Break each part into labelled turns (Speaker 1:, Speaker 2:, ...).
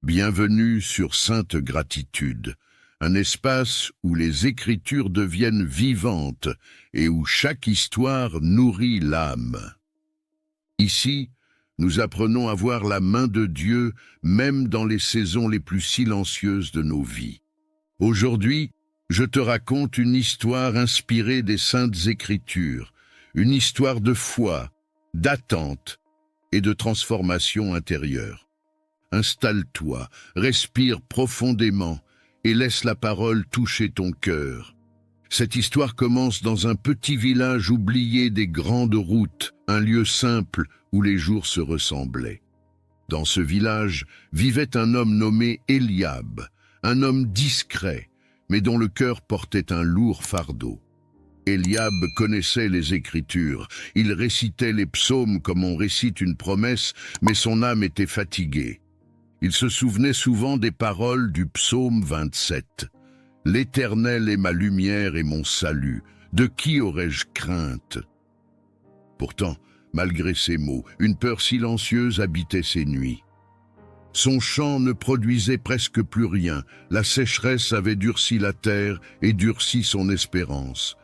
Speaker 1: Bienvenue sur Sainte Gratitude, un espace où les Écritures deviennent vivantes et où chaque histoire nourrit l'âme. Ici, nous apprenons à voir la main de Dieu même dans les saisons les plus silencieuses de nos vies. Aujourd'hui, je te raconte une histoire inspirée des Saintes Écritures, une histoire de foi, d'attente et de transformation intérieure. Installe-toi, respire profondément et laisse la parole toucher ton cœur. Cette histoire commence dans un petit village oublié des grandes routes, un lieu simple où les jours se ressemblaient. Dans ce village vivait un homme nommé Eliab, un homme discret, mais dont le cœur portait un lourd fardeau. Eliab connaissait les Écritures, il récitait les psaumes comme on récite une promesse, mais son âme était fatiguée. Il se souvenait souvent des paroles du psaume 27. « L'Éternel est ma lumière et mon salut, de qui aurais-je crainte ?» Pourtant, malgré ces mots, une peur silencieuse habitait ses nuits. Son champ ne produisait presque plus rien, la sécheresse avait durci la terre et durci son espérance.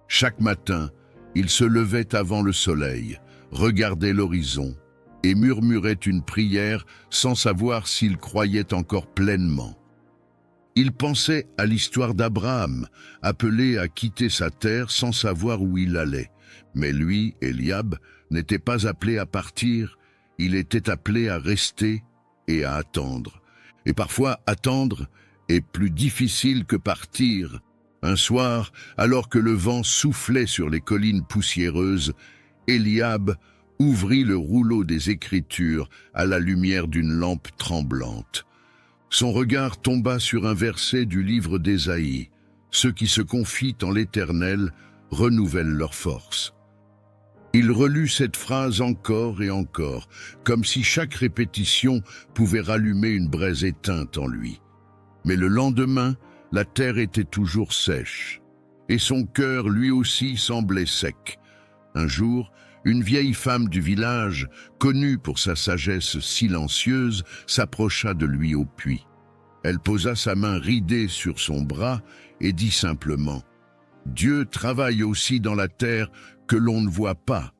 Speaker 1: Chaque matin, il se levait avant le soleil, regardait l'horizon et murmurait une prière sans savoir s'il croyait encore pleinement. Il pensait à l'histoire d'Abraham, appelé à quitter sa terre sans savoir où il allait. Mais lui, Eliab, n'était pas appelé à partir, il était appelé à rester et à attendre. Et parfois, attendre est plus difficile que partir. Un soir, alors que le vent soufflait sur les collines poussiéreuses, Eliab ouvrit le rouleau des Écritures à la lumière d'une lampe tremblante. Son regard tomba sur un verset du livre d'Ésaïe. « Ceux qui se confient en l'Éternel renouvellent leur force. » Il relut cette phrase encore et encore, comme si chaque répétition pouvait rallumer une braise éteinte en lui. Mais le lendemain, la terre était toujours sèche, et son cœur lui aussi semblait sec. Un jour, une vieille femme du village, connue pour sa sagesse silencieuse, s'approcha de lui au puits. Elle posa sa main ridée sur son bras et dit simplement « Dieu travaille aussi dans la terre que l'on ne voit pas. »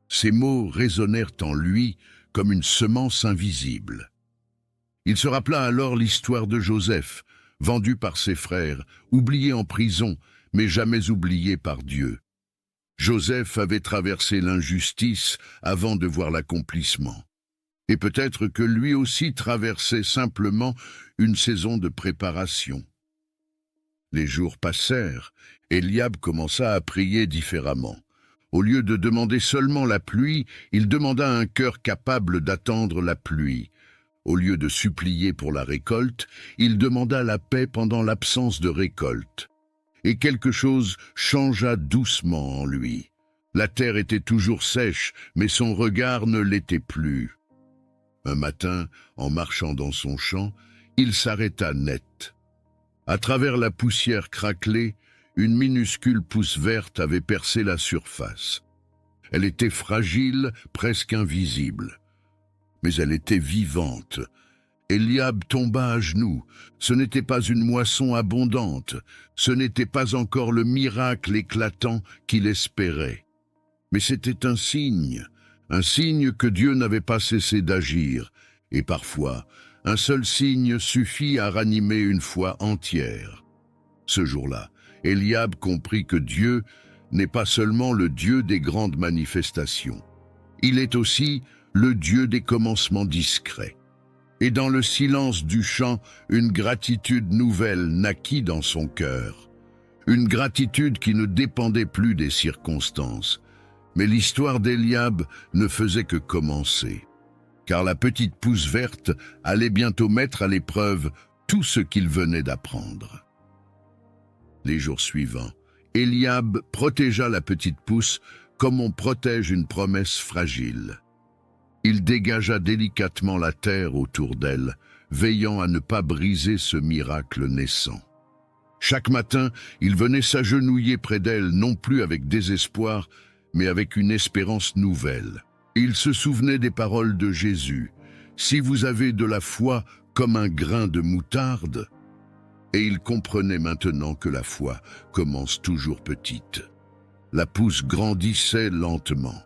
Speaker 1: Ces mots résonnèrent en lui comme une semence invisible. Il se rappela alors l'histoire de Joseph, vendu par ses frères, oublié en prison, mais jamais oublié par Dieu. Joseph avait traversé l'injustice avant de voir l'accomplissement. Et peut-être que lui aussi traversait simplement une saison de préparation. Les jours passèrent, Eliab commença à prier différemment. Au lieu de demander seulement la pluie, il demanda un cœur capable d'attendre la pluie. Au lieu de supplier pour la récolte, il demanda la paix pendant l'absence de récolte. Et quelque chose changea doucement en lui. La terre était toujours sèche, mais son regard ne l'était plus. Un matin, en marchant dans son champ, il s'arrêta net. À travers la poussière craquelée, une minuscule pousse verte avait percé la surface. Elle était fragile, presque invisible. Mais elle était vivante. Eliab tomba à genoux. Ce n'était pas une moisson abondante. Ce n'était pas encore le miracle éclatant qu'il espérait. Mais c'était un signe que Dieu n'avait pas cessé d'agir. Et parfois, un seul signe suffit à ranimer une foi entière. Ce jour-là, Eliab comprit que Dieu n'est pas seulement le Dieu des grandes manifestations. Il est aussi le Dieu des commencements discrets. Et dans le silence du champ, une gratitude nouvelle naquit dans son cœur. Une gratitude qui ne dépendait plus des circonstances. Mais l'histoire d'Eliab ne faisait que commencer. Car la petite pousse verte allait bientôt mettre à l'épreuve tout ce qu'il venait d'apprendre. Les jours suivants, Eliab protégea la petite pousse comme on protège une promesse fragile. Il dégagea délicatement la terre autour d'elle, veillant à ne pas briser ce miracle naissant. Chaque matin, il venait s'agenouiller près d'elle, non plus avec désespoir, mais avec une espérance nouvelle. Il se souvenait des paroles de Jésus. si vous avez de la foi comme un grain de moutarde. Et il comprenait maintenant que la foi commence toujours petite. La pousse grandissait lentement,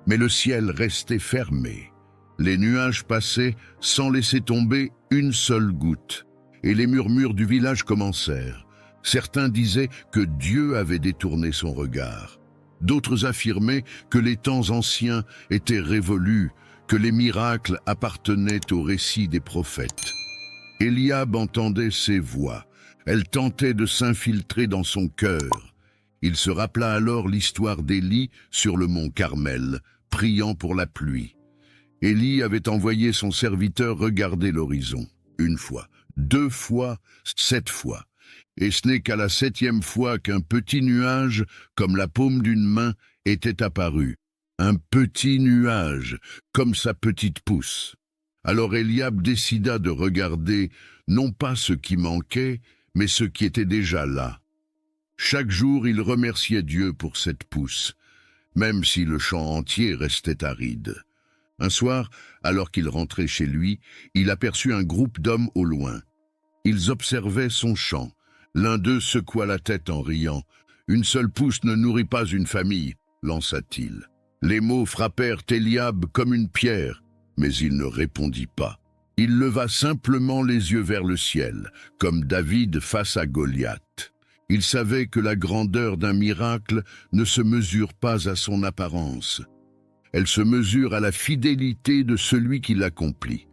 Speaker 1: mais le ciel restait fermé. Les nuages passaient sans laisser tomber une seule goutte, et les murmures du village commencèrent. Certains disaient que Dieu avait détourné son regard. D'autres affirmaient que les temps anciens étaient révolus, que les miracles appartenaient au récit des prophètes. Eliab entendait ces voix. Elles tentaient de s'infiltrer dans son cœur. Il se rappela alors l'histoire d'Élie sur le mont Carmel, priant pour la pluie. Élie avait envoyé son serviteur regarder l'horizon, 1 fois, 2 fois, 7 fois. Et ce n'est qu'à la 7e fois qu'un petit nuage, comme la paume d'une main, était apparu. Un petit nuage, comme sa petite pousse. Alors Eliab décida de regarder, non pas ce qui manquait, mais ce qui était déjà là. Chaque jour, il remerciait Dieu pour cette pousse, même si le champ entier restait aride. Un soir, alors qu'il rentrait chez lui, il aperçut un groupe d'hommes au loin. Ils observaient son champ. L'un d'eux secoua la tête en riant. « Une seule pousse ne nourrit pas une famille », lança-t-il. Les mots frappèrent Eliab comme une pierre, mais il ne répondit pas. Il leva simplement les yeux vers le ciel, comme David face à Goliath. Il savait que la grandeur d'un miracle ne se mesure pas à son apparence. Elle se mesure à la fidélité de celui qui l'accomplit.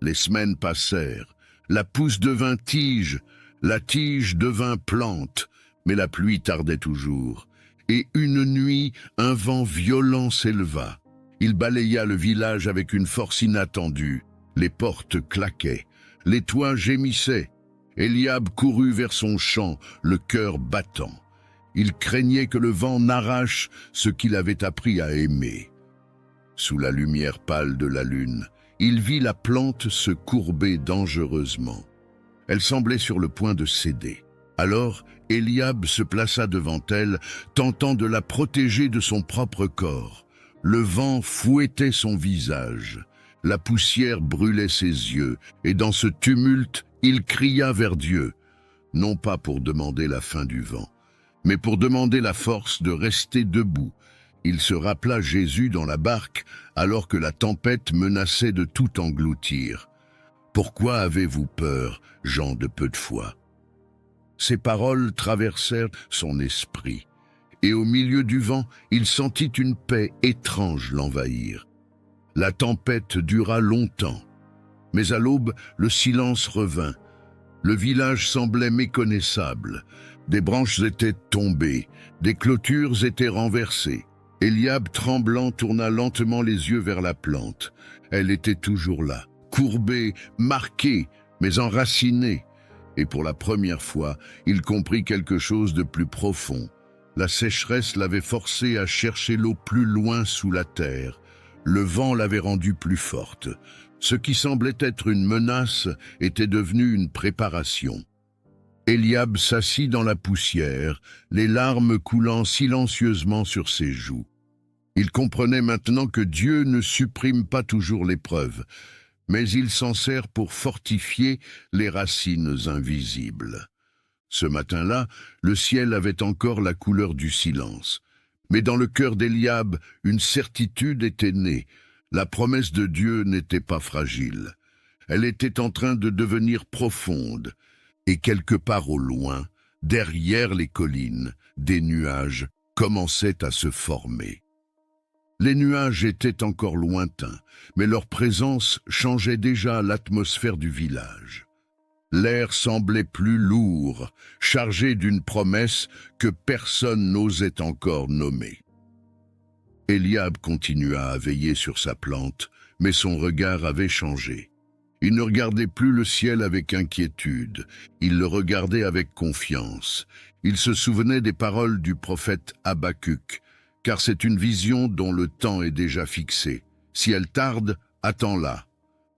Speaker 1: Les semaines passèrent, la pousse devint tige, la tige devint plante, mais la pluie tardait toujours. Et une nuit, un vent violent s'éleva. Il balaya le village avec une force inattendue. Les portes claquaient, les toits gémissaient. Eliab courut vers son champ, le cœur battant. Il craignait que le vent n'arrache ce qu'il avait appris à aimer. Sous la lumière pâle de la lune, il vit la plante se courber dangereusement. Elle semblait sur le point de céder. Alors, Eliab se plaça devant elle, tentant de la protéger de son propre corps. Le vent fouettait son visage. La poussière brûlait ses yeux, et dans ce tumulte, il cria vers Dieu, non pas pour demander la fin du vent, mais pour demander la force de rester debout. Il se rappela Jésus dans la barque, alors que la tempête menaçait de tout engloutir. « Pourquoi avez-vous peur, gens de peu de foi ?» Ces paroles traversèrent son esprit, et au milieu du vent, il sentit une paix étrange l'envahir. La tempête dura longtemps, mais à l'aube, le silence revint. Le village semblait méconnaissable. Des branches étaient tombées, des clôtures étaient renversées. Eliab, tremblant, tourna lentement les yeux vers la plante. Elle était toujours là, courbée, marquée, mais enracinée. Et pour la première fois, il comprit quelque chose de plus profond. La sécheresse l'avait forcé à chercher l'eau plus loin sous la terre. Le vent l'avait rendue plus forte. Ce qui semblait être une menace était devenu une préparation. Eliab s'assit dans la poussière, les larmes coulant silencieusement sur ses joues. Il comprenait maintenant que Dieu ne supprime pas toujours l'épreuve, mais il s'en sert pour fortifier les racines invisibles. Ce matin-là, le ciel avait encore la couleur du silence. Mais dans le cœur d'Eliab, une certitude était née. La promesse de Dieu n'était pas fragile. Elle était en train de devenir profonde. Et quelque part au loin, derrière les collines, des nuages commençaient à se former. Les nuages étaient encore lointains, mais leur présence changeait déjà l'atmosphère du village. L'air semblait plus lourd, chargé d'une promesse que personne n'osait encore nommer. Eliab continua à veiller sur sa plante, mais son regard avait changé. Il ne regardait plus le ciel avec inquiétude, il le regardait avec confiance. Il se souvenait des paroles du prophète Habacuc, car c'est une vision dont le temps est déjà fixé. Si elle tarde, attends-la.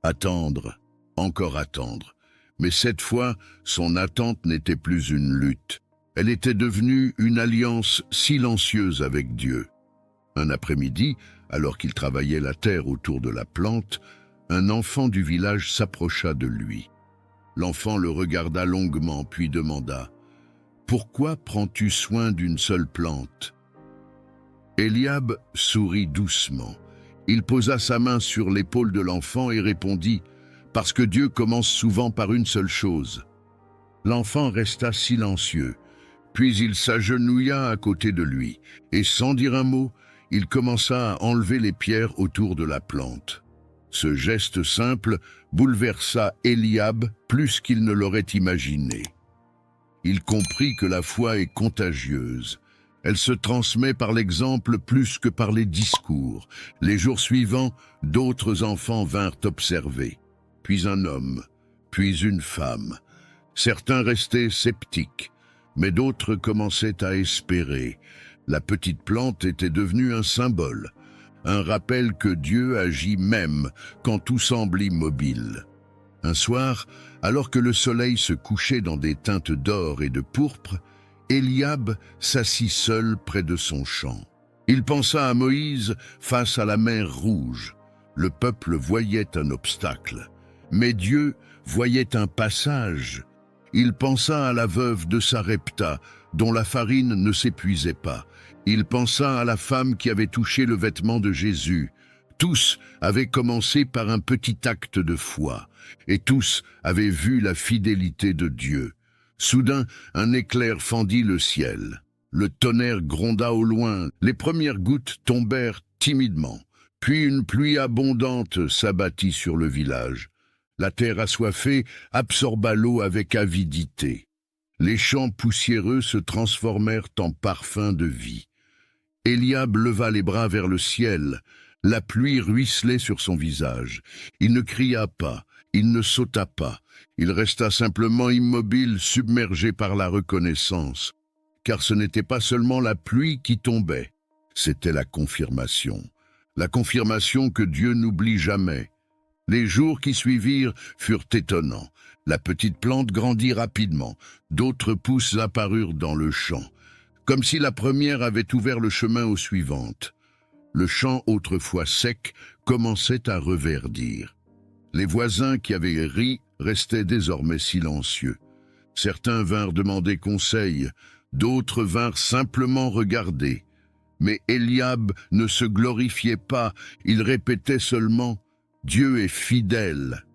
Speaker 1: Attendre, encore attendre. Mais cette fois, son attente n'était plus une lutte. Elle était devenue une alliance silencieuse avec Dieu. Un après-midi, alors qu'il travaillait la terre autour de la plante, un enfant du village s'approcha de lui. L'enfant le regarda longuement, puis demanda « Pourquoi prends-tu soin d'une seule plante ?» Eliab sourit doucement. Il posa sa main sur l'épaule de l'enfant et répondit « Parce que Dieu commence souvent par une seule chose. » L'enfant resta silencieux, puis il s'agenouilla à côté de lui, et sans dire un mot, il commença à enlever les pierres autour de la plante. Ce geste simple bouleversa Eliab plus qu'il ne l'aurait imaginé. Il comprit que la foi est contagieuse. Elle se transmet par l'exemple plus que par les discours. Les jours suivants, d'autres enfants vinrent observer. Puis un homme, puis une femme. Certains restaient sceptiques, mais d'autres commençaient à espérer. La petite plante était devenue un symbole, un rappel que Dieu agit même quand tout semble immobile. Un soir, alors que le soleil se couchait dans des teintes d'or et de pourpre, Eliab s'assit seul près de son champ. Il pensa à Moïse face à la mer Rouge. Le peuple voyait un obstacle, mais Dieu voyait un passage. Il pensa à la veuve de Sarepta, dont la farine ne s'épuisait pas. Il pensa à la femme qui avait touché le vêtement de Jésus. Tous avaient commencé par un petit acte de foi, et tous avaient vu la fidélité de Dieu. Soudain, un éclair fendit le ciel. Le tonnerre gronda au loin, les premières gouttes tombèrent timidement. Puis une pluie abondante s'abattit sur le village. La terre assoiffée absorba l'eau avec avidité. Les champs poussiéreux se transformèrent en parfums de vie. Eliab leva les bras vers le ciel. La pluie ruisselait sur son visage. Il ne cria pas, il ne sauta pas. Il resta simplement immobile, submergé par la reconnaissance. Car ce n'était pas seulement la pluie qui tombait, c'était la confirmation. La confirmation que Dieu n'oublie jamais. Les jours qui suivirent furent étonnants. La petite plante grandit rapidement. D'autres pousses apparurent dans le champ, comme si la première avait ouvert le chemin aux suivantes. Le champ, autrefois sec, commençait à reverdir. Les voisins qui avaient ri restaient désormais silencieux. Certains vinrent demander conseil, d'autres vinrent simplement regarder. Mais Eliab ne se glorifiait pas, il répétait seulement « Dieu est fidèle ».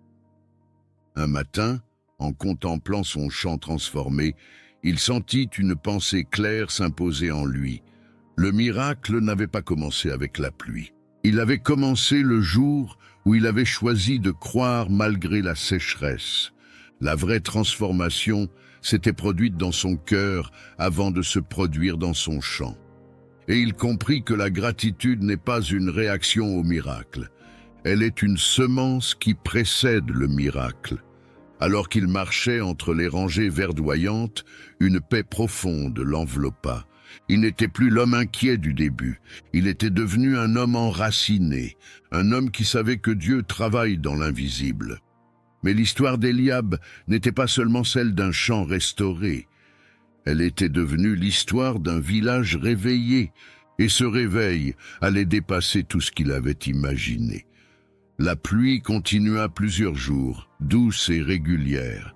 Speaker 1: Un matin, en contemplant son champ transformé, il sentit une pensée claire s'imposer en lui. Le miracle n'avait pas commencé avec la pluie. Il avait commencé le jour où il avait choisi de croire malgré la sécheresse. La vraie transformation s'était produite dans son cœur avant de se produire dans son champ. Et il comprit que la gratitude n'est pas une réaction au miracle. Elle est une semence qui précède le miracle. Alors qu'il marchait entre les rangées verdoyantes, une paix profonde l'enveloppa. Il n'était plus l'homme inquiet du début. Il était devenu un homme enraciné, un homme qui savait que Dieu travaille dans l'invisible. Mais l'histoire d'Eliab n'était pas seulement celle d'un champ restauré. Elle était devenue l'histoire d'un village réveillé, et ce réveil allait dépasser tout ce qu'il avait imaginé. La pluie continua plusieurs jours, douce et régulière.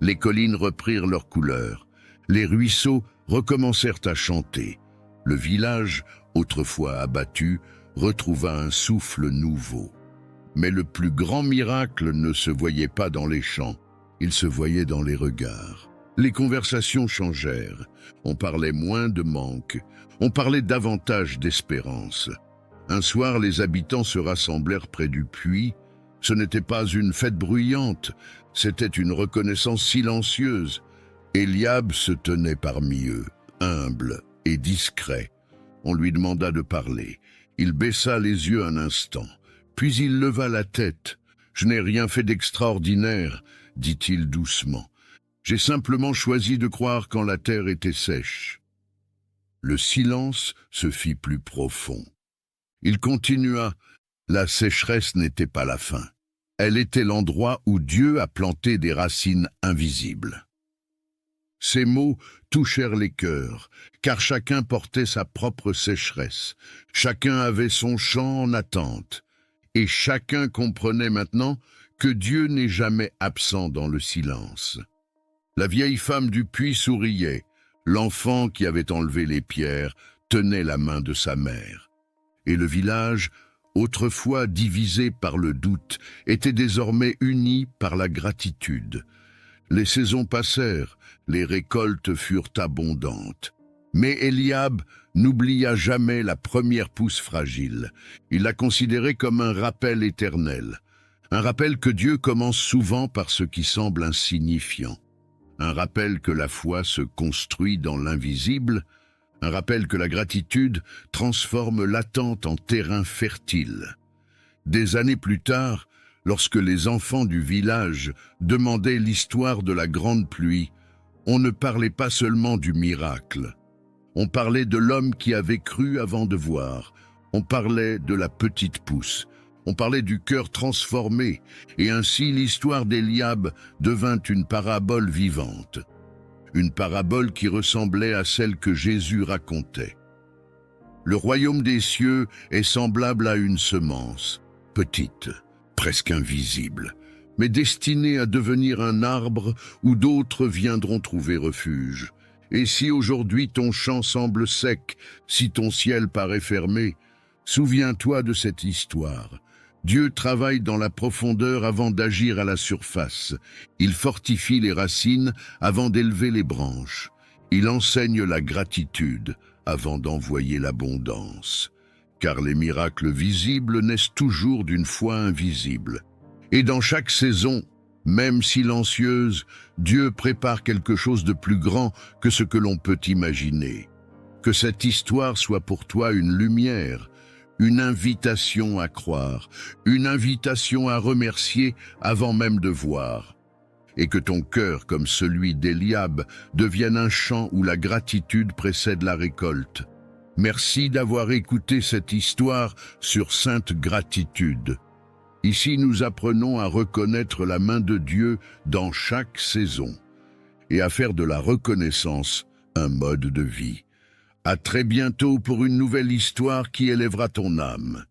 Speaker 1: Les collines reprirent leur couleur. Les ruisseaux recommencèrent à chanter. Le village, autrefois abattu, retrouva un souffle nouveau. Mais le plus grand miracle ne se voyait pas dans les champs, il se voyait dans les regards. Les conversations changèrent. On parlait moins de manque, on parlait davantage d'espérance. Un soir, les habitants se rassemblèrent près du puits. Ce n'était pas une fête bruyante, c'était une reconnaissance silencieuse. Eliab se tenait parmi eux, humble et discret. On lui demanda de parler. Il baissa les yeux un instant, puis il leva la tête. « Je n'ai rien fait d'extraordinaire, » dit-il doucement. « J'ai simplement choisi de croire quand la terre était sèche. » Le silence se fit plus profond. Il continua. La sécheresse n'était pas la fin. Elle était l'endroit où Dieu a planté des racines invisibles. Ces mots touchèrent les cœurs, car chacun portait sa propre sécheresse. Chacun avait son champ en attente. Et chacun comprenait maintenant que Dieu n'est jamais absent dans le silence. La vieille femme du puits souriait. L'enfant qui avait enlevé les pierres tenait la main de sa mère. Et le village, autrefois divisé par le doute, était désormais uni par la gratitude. Les saisons passèrent, les récoltes furent abondantes. Mais Eliab n'oublia jamais la première pousse fragile. Il la considérait comme un rappel éternel. Un rappel que Dieu commence souvent par ce qui semble insignifiant. Un rappel que la foi se construit dans l'invisible. Un rappel que la gratitude transforme l'attente en terrain fertile. Des années plus tard, lorsque les enfants du village demandaient l'histoire de la grande pluie, on ne parlait pas seulement du miracle. On parlait de l'homme qui avait cru avant de voir. On parlait de la petite pousse. On parlait du cœur transformé. Et ainsi l'histoire d'Eliab devint une parabole vivante. Une parabole qui ressemblait à celle que Jésus racontait. Le royaume des cieux est semblable à une semence, petite, presque invisible, mais destinée à devenir un arbre où d'autres viendront trouver refuge. Et si aujourd'hui ton champ semble sec, si ton ciel paraît fermé, souviens-toi de cette histoire. Dieu travaille dans la profondeur avant d'agir à la surface. Il fortifie les racines avant d'élever les branches. Il enseigne la gratitude avant d'envoyer l'abondance. Car les miracles visibles naissent toujours d'une foi invisible. Et dans chaque saison, même silencieuse, Dieu prépare quelque chose de plus grand que ce que l'on peut imaginer. Que cette histoire soit pour toi une lumière, une invitation à croire, une invitation à remercier avant même de voir. Et que ton cœur, comme celui d'Eliab, devienne un champ où la gratitude précède la récolte. Merci d'avoir écouté cette histoire sur Sainte Gratitude. Ici, nous apprenons à reconnaître la main de Dieu dans chaque saison et à faire de la reconnaissance un mode de vie. À très bientôt pour une nouvelle histoire qui élèvera ton âme.